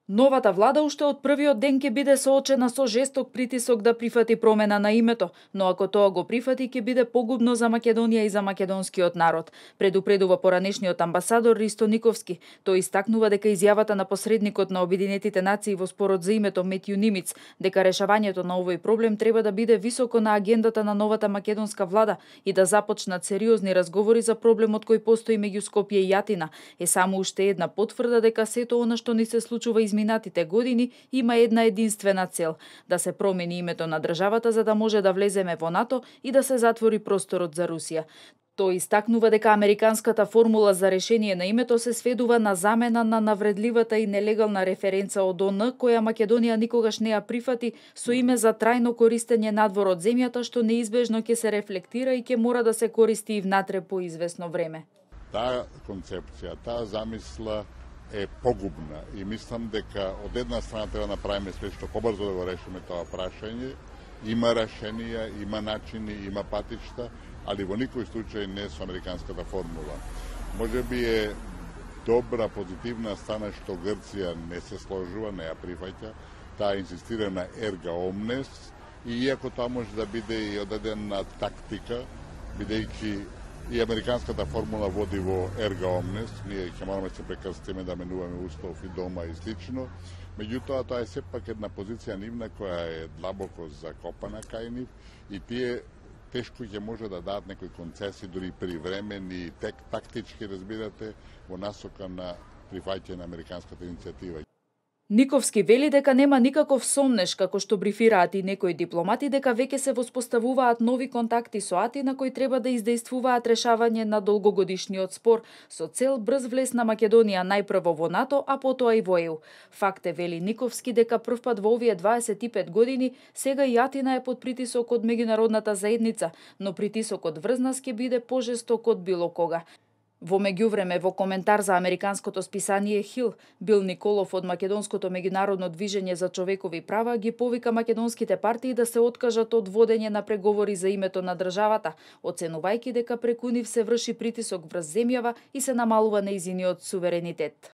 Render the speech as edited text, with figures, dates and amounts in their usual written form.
Новата влада уште од првиот ден ќе биде соочена со жесток притисок да прифати промена на името, но ако тоа го прифати ќе биде погубно за Македонија и за македонскиот народ, предупредува поранешниот амбасадор Ристо Никовски. Тој истакнува дека изјавата на посредникот на Обединетите нации во спорот за името Метју Нимиц, дека решавањето на овој проблем треба да биде високо на агендата на новата македонска влада и да започнат сериозни разговори за проблемот кој постои меѓу Скопје и Атина, е само уште една потврда дека сето она што ни се случува изминатите години има една единствена цел – да се промени името на државата за да може да влеземе во НАТО и да се затвори просторот за Русија. Тој истакнува дека американската формула за решение на името се сведува на замена на навредливата и нелегална референца од ООН, која Македонија никогаш не ја прифати, со име за трајно користење надвор од земјата, што неизбежно ќе се рефлектира и ќе мора да се користи и внатре по известно време. Таа концепција, таа замисла е погубна и мислам дека од една страна треба да направиме све што побрзо да го решиме тоа прашање. Има решенија, има начини, има патишта, али во никој случај не со американската формула. Може би е добра, позитивна страна што Грција не се сложува, не ја прифаќа, таа инсистира на ерга омнес, и иако тоа може да биде и одедена тактика, бидејќи и американската формула води во ерга омнес, ние ќе мораме се прекрстиме да менуваме устав и дома и слично, меѓутоа тоа е сепак една позиција нивна која е длабоко закопана кај нив и тие тешко ќе може да дадат некои концесии, дури привремени, тактички, разбирате, во насока на прифаќање на американската иницијатива. Никовски вели дека нема никаков сомнеш, како што брифираат и некои дипломати, дека веќе се воспоставуваат нови контакти со Атина кои треба да издействуваат решавање на долгогодишниот спор со цел брз влез на Македонија најпрво во НАТО, а потоа и во ЕУ. Факт е, вели Никовски, дека првпат во овие 25 години сега и Атина е под притисок од меѓународната заедница, но притисокот врз нас ќе биде пожесток од било кога. Во меѓувреме, во коментар за американското списание Хил, Бил Николов од Македонското меѓународно движење за човекови права ги повика македонските партии да се откажат од водење на преговори за името на државата, оценувајќи дека преку нив се врши притисок врз земјава и се намалува нејзиниот суверенитет.